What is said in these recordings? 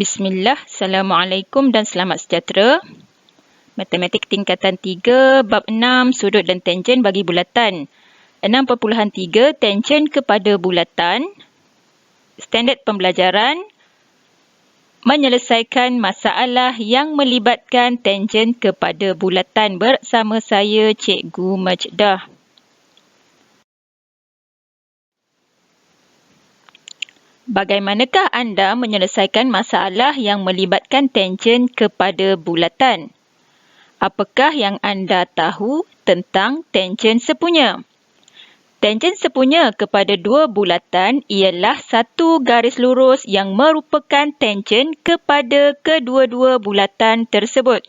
Bismillah, Assalamualaikum dan selamat sejahtera. Matematik tingkatan 3, bab 6, sudut dan tangen bagi bulatan. 6.3, tangen kepada bulatan. Standard pembelajaran, menyelesaikan masalah yang melibatkan tangen kepada bulatan bersama saya, Cikgu Majdah. Bagaimanakah anda menyelesaikan masalah yang melibatkan tangen kepada bulatan? Apakah yang anda tahu tentang tangen sepunya? Tangen sepunya kepada dua bulatan ialah satu garis lurus yang merupakan tangen kepada kedua-dua bulatan tersebut.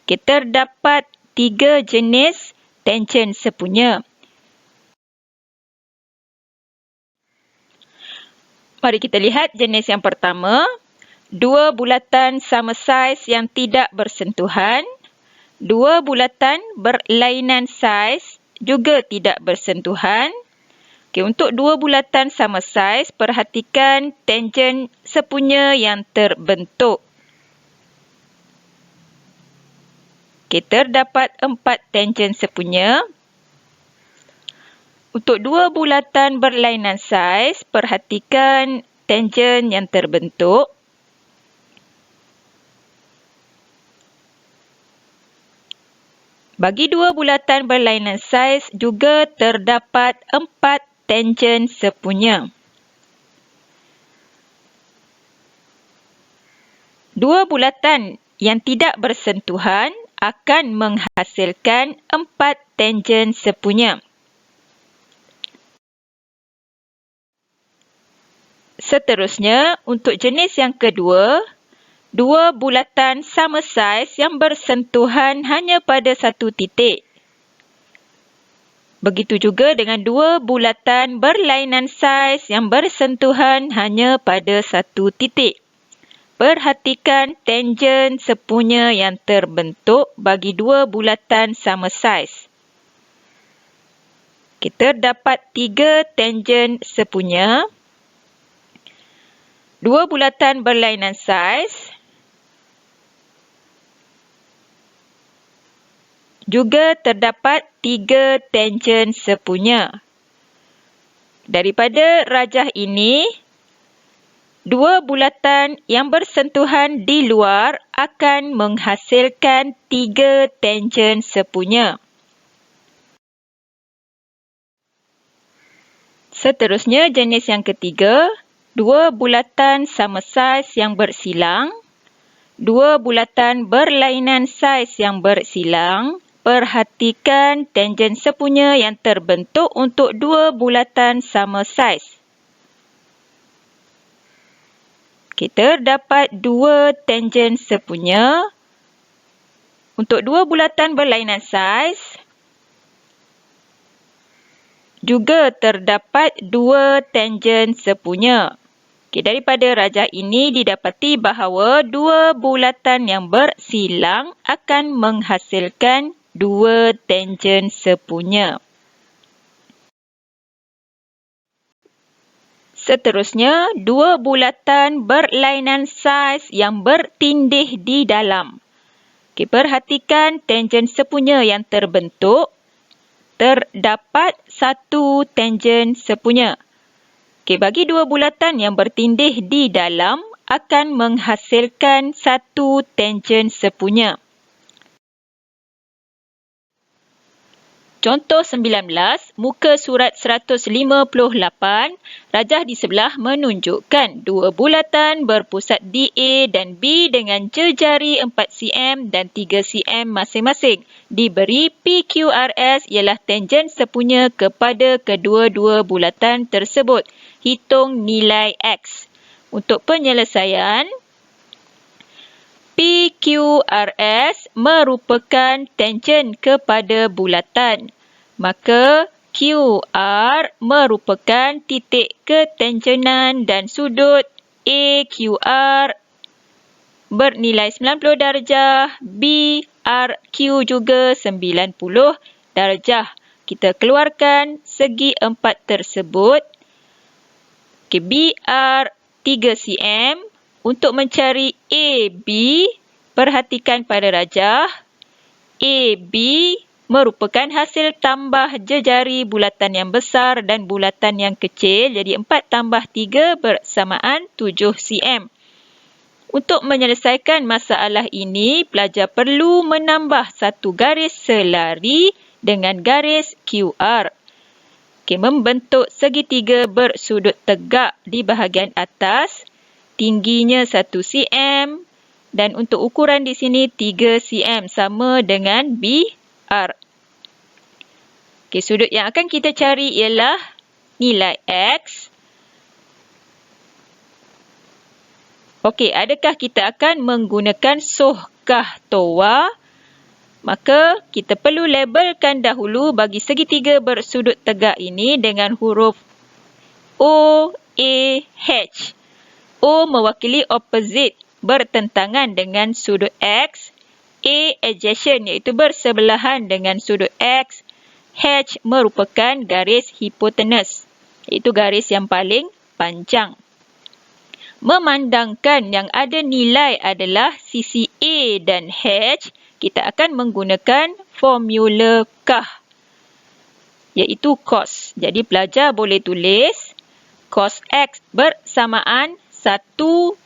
Terdapat 3 jenis tangen sepunya. Mari kita lihat jenis yang pertama. Dua bulatan sama saiz yang tidak bersentuhan. Dua bulatan berlainan saiz juga tidak bersentuhan. Untuk dua bulatan sama saiz, perhatikan tangen sepunya yang terbentuk. Terdapat 4 tangen sepunya. Untuk dua bulatan berlainan saiz, perhatikan tangen yang terbentuk. Bagi dua bulatan berlainan saiz juga terdapat 4 tangen sepunya. Dua bulatan yang tidak bersentuhan akan menghasilkan 4 tangen sepunya. Seterusnya, untuk jenis yang kedua, dua bulatan sama saiz yang bersentuhan hanya pada satu titik. Begitu juga dengan dua bulatan berlainan saiz yang bersentuhan hanya pada satu titik. Perhatikan tangen sepunya yang terbentuk bagi dua bulatan sama saiz. Terdapat 3 tangen sepunya. Dua bulatan berlainan saiz. Juga terdapat 3 tangen sepunya. Daripada rajah ini, dua bulatan yang bersentuhan di luar akan menghasilkan 3 tangen sepunya. Seterusnya, jenis yang ketiga, dua bulatan sama saiz yang bersilang. Dua bulatan berlainan saiz yang bersilang. Perhatikan tangen sepunya yang terbentuk untuk dua bulatan sama saiz. Terdapat 2 tangen sepunya. Untuk dua bulatan berlainan saiz, juga terdapat 2 tangen sepunya. Daripada rajah ini didapati bahawa dua bulatan yang bersilang akan menghasilkan 2 tangen sepunya. Seterusnya, dua bulatan berlainan saiz yang bertindih di dalam. Perhatikan tangen sepunya yang terbentuk. Terdapat 1 tangen sepunya. Bagi dua bulatan yang bertindih di dalam akan menghasilkan 1 tangen sepunya. Contoh 19, muka surat 158, rajah di sebelah menunjukkan dua bulatan berpusat di A dan B dengan jejari 4 cm dan 3 cm masing-masing. Diberi PQRS ialah tangen sepunya kepada kedua-dua bulatan tersebut. Hitung nilai X. Untuk penyelesaian, PQRS merupakan tangen kepada bulatan. Maka QR merupakan titik ketangenan dan sudut AQR bernilai 90 darjah, BRQ juga 90 darjah. Kita keluarkan segi 4 tersebut. BR 3 cm untuk mencari AB, perhatikan pada rajah. AB merupakan hasil tambah jejari bulatan yang besar dan bulatan yang kecil. Jadi 4 tambah 3 bersamaan 7 cm. Untuk menyelesaikan masalah ini, pelajar perlu menambah satu garis selari dengan garis QR. Membentuk segitiga bersudut tegak di bahagian atas, tingginya 1 cm dan untuk ukuran di sini 3 cm sama dengan BR. Sudut yang akan kita cari ialah nilai X. Adakah kita akan menggunakan sohkah toa? Maka kita perlu labelkan dahulu bagi segitiga bersudut tegak ini dengan huruf O, A, H. O mewakili opposite, bertentangan dengan sudut X. A, adjacent, iaitu bersebelahan dengan sudut X. H merupakan garis hipotenus, iaitu garis yang paling panjang. Memandangkan yang ada nilai adalah sisi A dan H, kita akan menggunakan formula kah, iaitu cos. Jadi pelajar boleh tulis cos X bersamaan 1/7.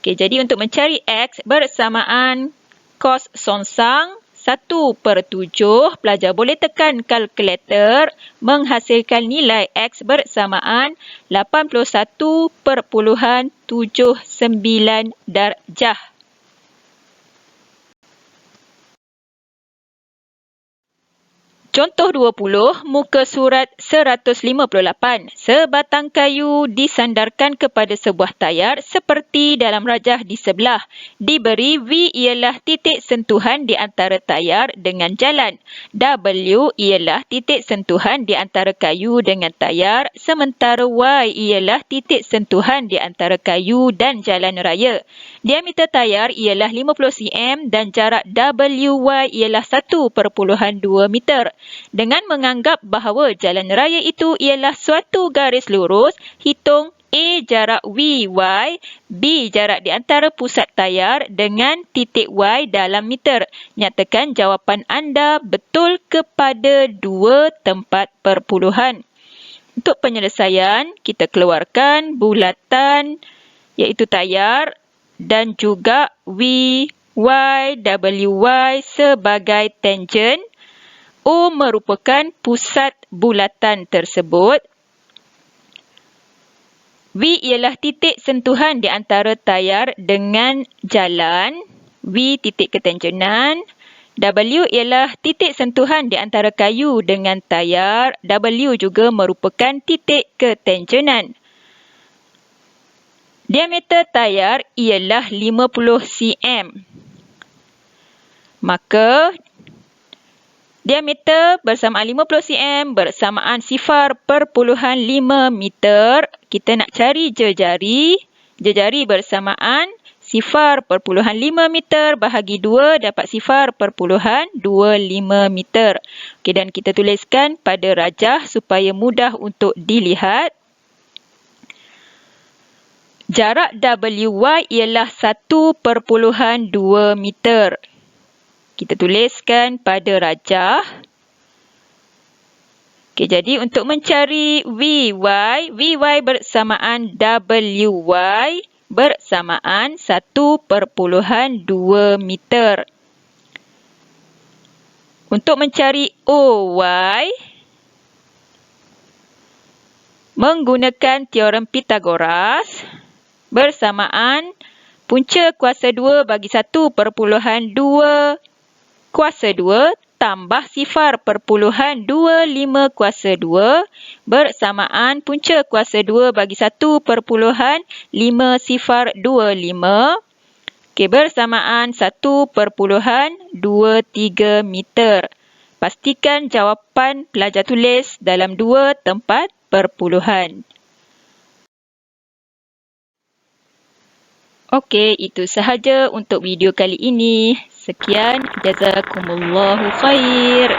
Jadi untuk mencari X bersamaan cos songsang 1/7, pelajar boleh tekan kalkulator menghasilkan nilai X bersamaan 81.79 darjah. Contoh 20, muka surat 158. Sebatang kayu disandarkan kepada sebuah tayar seperti dalam rajah di sebelah. Diberi V ialah titik sentuhan di antara tayar dengan jalan. W ialah titik sentuhan di antara kayu dengan tayar, sementara Y ialah titik sentuhan di antara kayu dan jalan raya. Diameter tayar ialah 50 cm dan jarak WY ialah 1/2 meter. Dengan menganggap bahawa jalan raya itu ialah suatu garis lurus, hitung A jarak VY, B jarak di antara pusat tayar dengan titik Y dalam meter. Nyatakan jawapan anda betul kepada dua tempat perpuluhan. Untuk penyelesaian, kita keluarkan bulatan iaitu tayar dan juga VY, WY sebagai tangent. O merupakan pusat bulatan tersebut. V ialah titik sentuhan di antara tayar dengan jalan. V titik ketangenan. W ialah titik sentuhan di antara kayu dengan tayar. W juga merupakan titik ketangenan. Diameter tayar ialah 50 cm. Maka diameter bersamaan 50 cm bersamaan 0.5 meter. Kita nak cari jejari. Jejari bersamaan 0.5 meter bahagi 2 dapat 0.25 meter. Dan kita tuliskan pada rajah supaya mudah untuk dilihat. Jarak WY ialah 1.2 meter. Kita tuliskan pada rajah. Jadi untuk mencari VY, VY bersamaan WY bersamaan 1.2 meter. Untuk mencari OY, menggunakan teorem Pythagoras, bersamaan punca kuasa 2 bagi 1.2 kuasa 2 tambah 0.25 kuasa 2 bersamaan punca kuasa 2 bagi 1.5025 bersamaan 1.23 meter. Pastikan jawapan pelajar tulis dalam dua tempat perpuluhan. Okey, itu sahaja untuk video kali ini. Sekian, jazakumullahu khair.